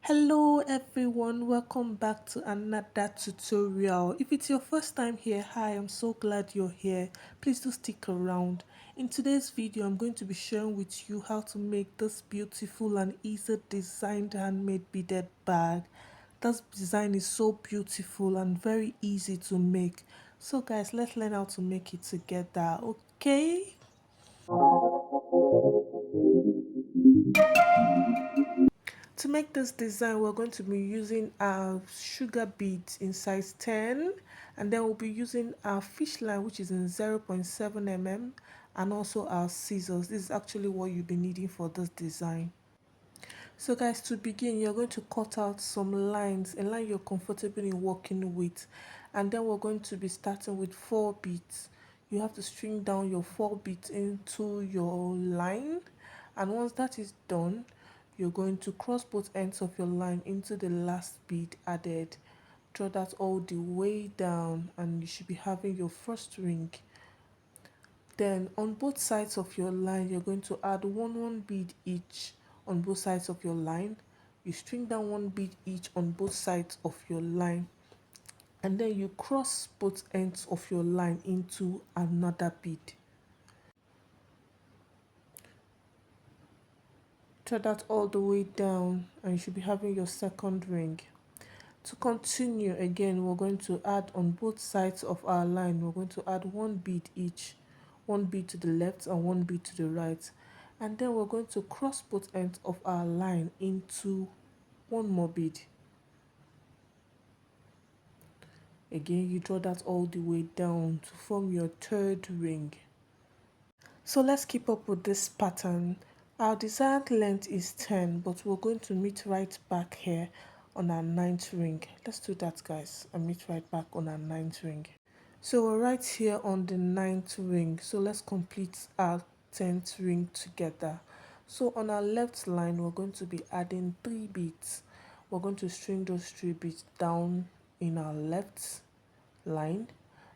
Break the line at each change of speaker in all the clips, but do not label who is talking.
Hello everyone, welcome back to another tutorial. If it's your first time here, hi, I'm so glad you're here. Please do stick around. In today's video, I'm going to be sharing with you how to make this beautiful and easy designed handmade beaded bag. This design is so beautiful and very easy to make. So guys, let's learn how to make it together, okay? To make this design, we're going to be using our sugar beads in size 10, and then we'll be using our fish line, which is in 0.7 mm, and also our scissors. This is actually what you'll be needing for this design. So guys, to begin, you're going to cut out some lines, a line you're comfortable in working with, and then we're going to be starting with 4 beads. You have to string down your 4 beads into your line, and once that is done, you're going to cross both ends of your line into the last bead added. Draw that all the way down, and you should be having your first ring. Then on both sides of your line, you're going to add one bead each on both sides of your line. You string down 1 bead each on both sides of your line, and then you cross both ends of your line into another bead. Draw that all the way down, and you should be having your second ring. To continue, again, we're going to add on both sides of our line, we're going to add 1 bead each, 1 bead to the left and 1 bead to the right, and then we're going to cross both ends of our line into 1 more bead. Again, you draw that all the way down to form your third ring. So let's keep up with this pattern. Our desired length is 10, but we're going to meet right back here on our 9th ring. Let's do that, guys, and meet right back on our 9th ring. So we're right here on the 9th ring, so let's complete our 10th ring together. So on our left line, we're going to be adding 3 beads. We're going to string those 3 beads down in our left line,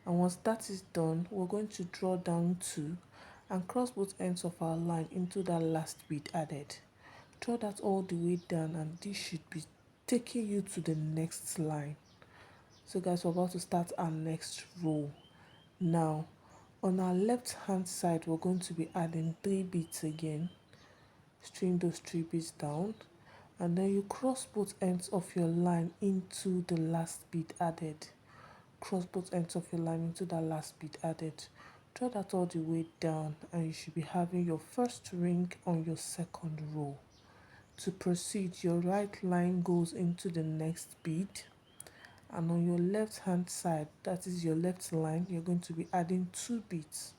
and once that is done, we're going to draw down 2 and cross both ends of our line into that last bead added. Draw that all the way down, and this should be taking you to the next line. So guys, we're about to start our next row. Now on our left hand side, we're going to be adding 3 beads again. String those 3 beads down, and then you cross both ends of your line into the last bead added. Cross both ends of your line into that last bead added. Draw that all the way down, and you should be having your first ring on your second row. To proceed, your right line goes into the next bead, and on your left hand side, that is your left line, you're going to be adding 2 beads.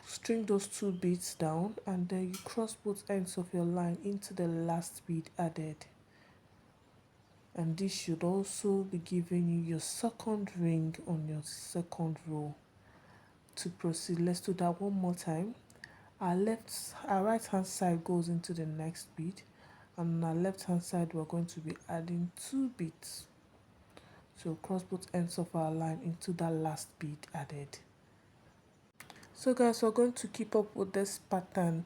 String those 2 beads down, and then you cross both ends of your line into the last bead added, and this should also be giving you your second ring on your second row. To proceed, let's do that one more time. Our right hand side goes into the next bead, and on our left hand side, we're going to be adding 2 beads. So cross both ends of our line into that last bead added. So guys, we're going to keep up with this pattern,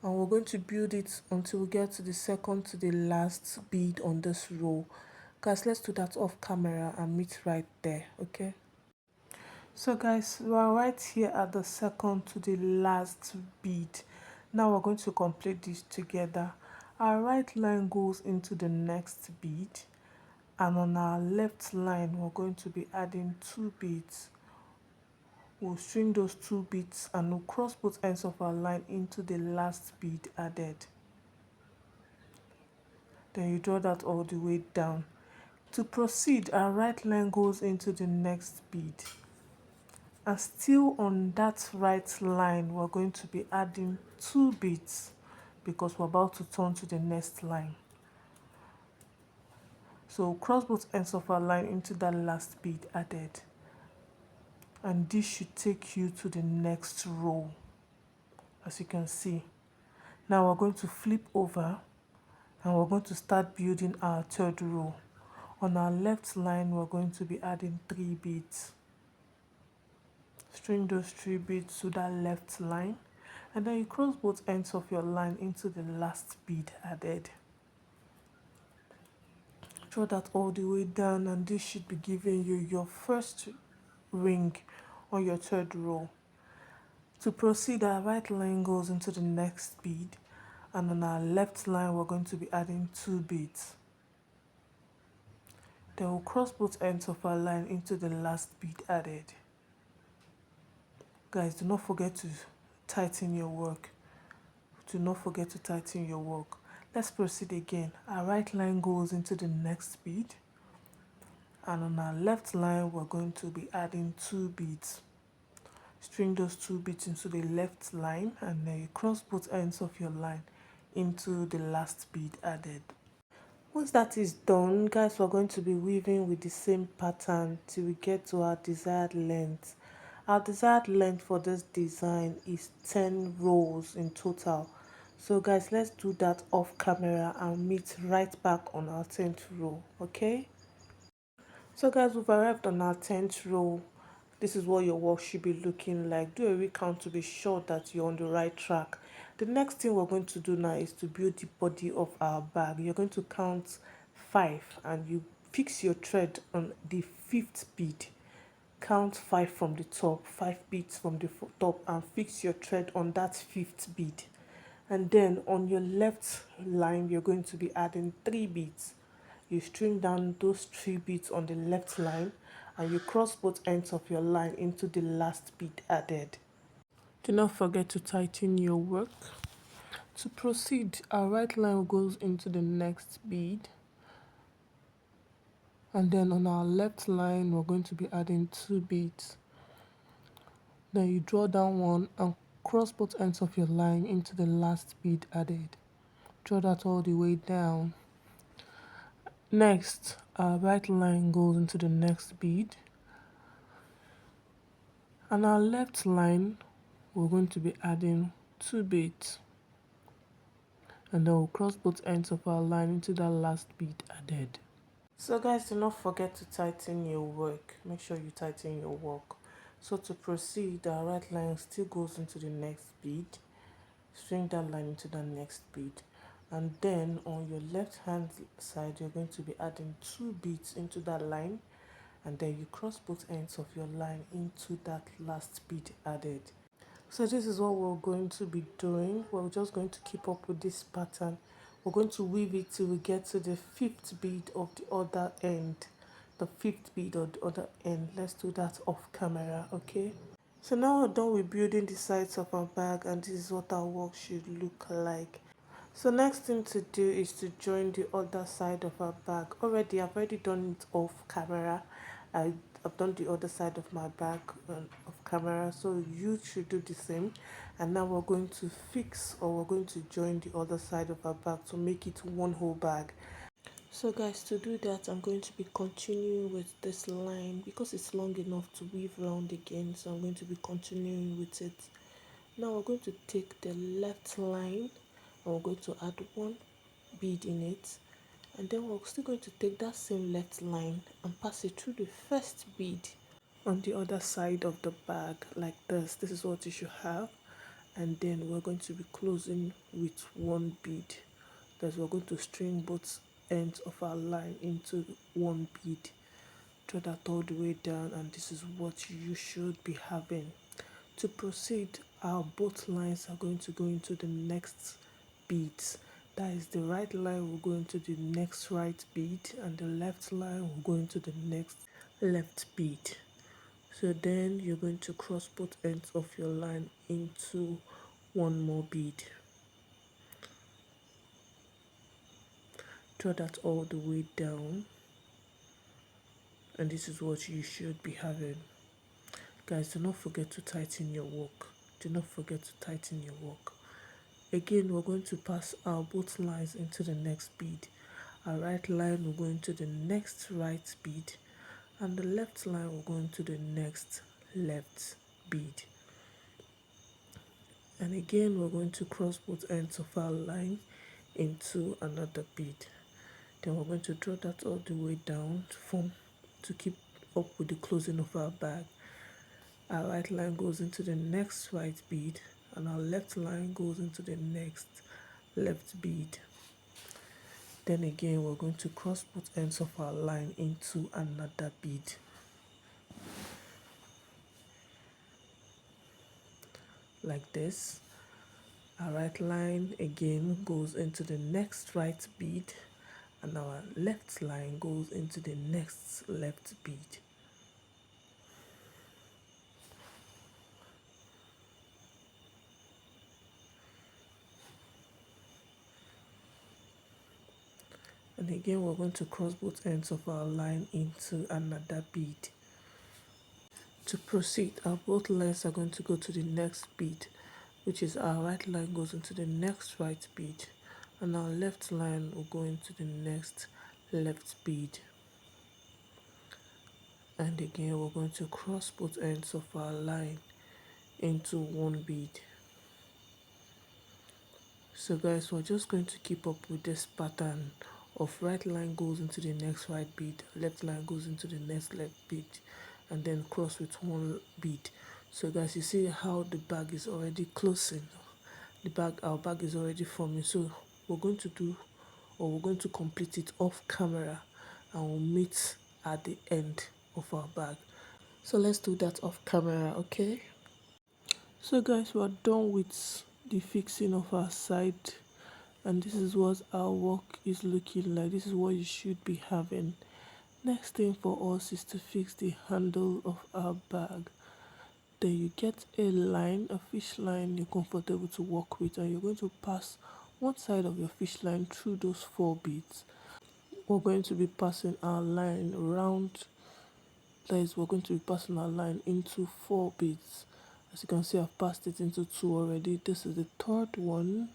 and we're going to build it until we get to the second to the last bead on this row. Guys, let's do that off camera and meet right there, okay? So guys, we are right here at the second to the last bead. Now we're going to complete this together. Our right line goes into the next bead, and on our left line, we're going to be adding 2 beads. We'll string those 2 beads, and we'll cross both ends of our line into the last bead added. Then you draw that all the way down. To proceed, our right line goes into the next bead, and still on that right line, we're going to be adding 2 beads because we're about to turn to the next line. So cross both ends of our line into that last bead added, and this should take you to the next row, as you can see. Now we're going to flip over, and we're going to start building our third row. On our left line, we're going to be adding 3 beads. String those 3 beads to that left line, and then you cross both ends of your line into the last bead added. Draw that all the way down, and this should be giving you your first ring on your third row. To proceed, our right line goes into the next bead, and on our left line we're going to be adding 2 beads. Then we'll cross both ends of our line into the last bead added. Guys, do not forget to tighten your work. Do not forget to tighten your work. Let's proceed again. Our right line goes into the next bead, and on our left line we're going to be adding 2 beads. String those 2 beads into the left line, and then you cross both ends of your line into the last bead added. Once that is done, guys, we're going to be weaving with the same pattern till we get to our desired length. Our desired length for this design is 10 rows in total. So guys, let's do that off camera and meet right back on our 10th row, okay? So guys, we've arrived on our 10th row. This is what your work should be looking like. Do a recount to be sure that you're on the right track. The next thing we're going to do now is to build the body of our bag. You're going to count 5 and you fix your thread on the 5th bead. Count 5 from the top, 5 beads from the top, and fix your thread on that 5th bead. And then on your left line, you're going to be adding 3 beads. You string down those 3 beads on the left line, and you cross both ends of your line into the last bead added. Do not forget to tighten your work. To proceed, our right line goes into the next bead, and then on our left line we're going to be adding 2 beads. Then you draw down one and cross both ends of your line into the last bead added. Draw that all the way down. Next, our right line goes into the next bead, and our left line we're going to be adding 2 beads, and then we'll cross both ends of our line into that last bead added. So guys, do not forget to tighten your work. Make sure you tighten your work. So to proceed, our right line still goes into the next bead. String that line into the next bead, and then on your left hand side you're going to be adding 2 beads into that line, and then you cross both ends of your line into that last bead added. So this is what we're going to be doing. We're just going to keep up with this pattern. We're going to weave it till we get to the 5th bead of the other end. The 5th bead of the other end. Let's do that off camera, okay? So now we're done with building the sides of our bag, and this is what our work should look like. So next thing to do is to join the other side of our bag. I've already done it off camera. I've done the other side of my bag off camera, so you should do the same. And now we're going to fix, or we're going to join the other side of our bag to make it one whole bag. So guys, to do that I'm going to be continuing with this line because it's long enough to weave around again, so I'm going to be continuing with it. Now we're going to take the left line and we're going to add 1 bead in it, and then we're still going to take that same left line and pass it through the first bead on the other side of the bag like this. This is what you should have, and then we're going to be closing with 1 bead. Thus we're going to string both ends of our line into 1 bead. Draw that all the way down, and this is what you should be having. To proceed, our both lines are going to go into the next beads. That is, the right line will go into the next right bead, and the left line will go into the next left bead. So then you're going to cross both ends of your line into 1 more bead. Draw that all the way down, and this is what you should be having. Guys, do not forget to tighten your work. Do not forget to tighten your work. Again, we're going to pass our both lines into the next bead. Our right line will go into the next right bead, and the left line will go into the next left bead. And again, we're going to cross both ends of our line into another bead. Then we're going to draw that all the way down to keep up with the closing of our bag. Our right line goes into the next right bead, and our left line goes into the next left bead. Then again, we're going to cross both ends of our line into another bead, like this. Our right line again goes into the next right bead, and our left line goes into the next left bead. And again, we're going to cross both ends of our line into another bead. To proceed, our both lines are going to go to the next bead, which is our right line goes into the next right bead, and our left line will go into the next left bead. And again, we're going to cross both ends of our line into one bead. So guys, we're just going to keep up with this pattern of right line goes into the next right bead, left line goes into the next left bead, and then cross with one bead. So guys, you see how the bag is already closing. Our bag is already forming. So we're going to do, or we're going to complete it off camera, and we'll meet at the end of our bag. So let's do that off camera, okay? So guys, we're done with the fixing of our side, and this is what our work is looking like. This is what you should be having. Next thing for us is to fix the handle of our bag. Then you get a line, a fish line you're comfortable to work with, and you're going to pass one side of your fish line through those 4 beads. We're going to be passing our line around. That is, we're going to be passing our line into 4 beads. As you can see, I've passed it into 2 already. This is the third one.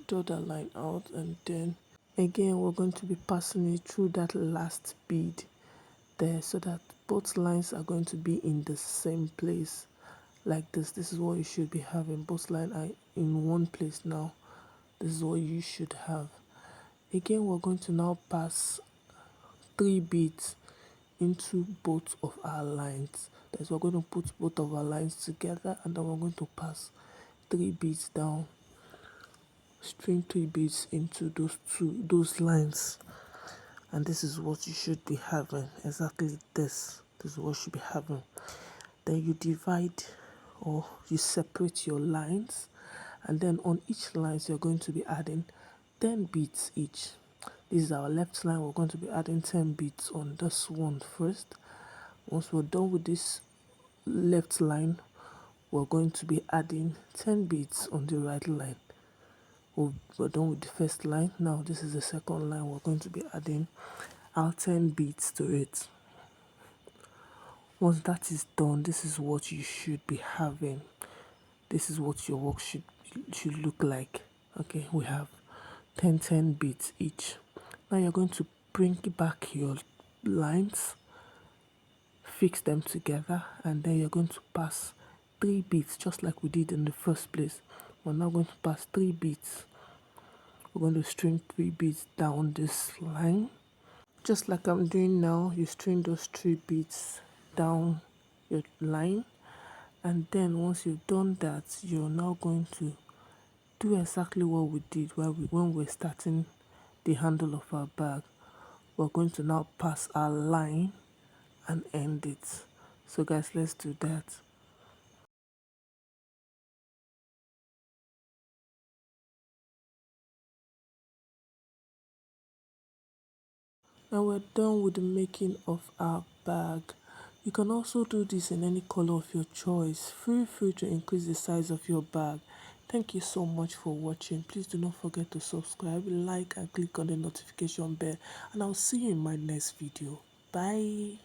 Draw that line out, and then again we're going to be passing it through that last bead there, so that both lines are going to be in the same place, like this. This is what you should be having. Both lines are in one place now. This is what you should have. Again, we're going to now pass 3 beads into both of our lines. That's, we're going to put both of our lines together, and then we're going to pass 3 beads down, string 3 beads into those lines, and this is what you should be having. Exactly this is what you should be having. Then you divide, or you separate your lines, and then on each lines you're going to be adding 10 beads each. This is our left line. We're going to be adding 10 beads on this one first. Once we're done with this left line, we're going to be adding 10 beads on the right line. We're done with the first line. Now this is the second line. We're going to be adding our 10 beads to it. Once that is done, this is what you should be having. This is what your work should look like. Okay, we have 10 beads each. Now you're going to bring back your lines, fix them together, and then you're going to pass 3 beads just like we did in the first place. We're now going to pass 3 beads. We're going to string 3 beads down this line, just like I'm doing now. You string those 3 beads down your line, and then once you've done that, you're now going to do exactly what we did when we're starting the handle of our bag. We're going to now pass our line and end it. So guys, let's do that. Now we're done with the making of our bag. You can also do this in any color of your choice. Feel free to increase the size of your bag. Thank you so much for watching. Please do not forget to subscribe, like, and click on the notification bell. And I'll see you in my next video. Bye.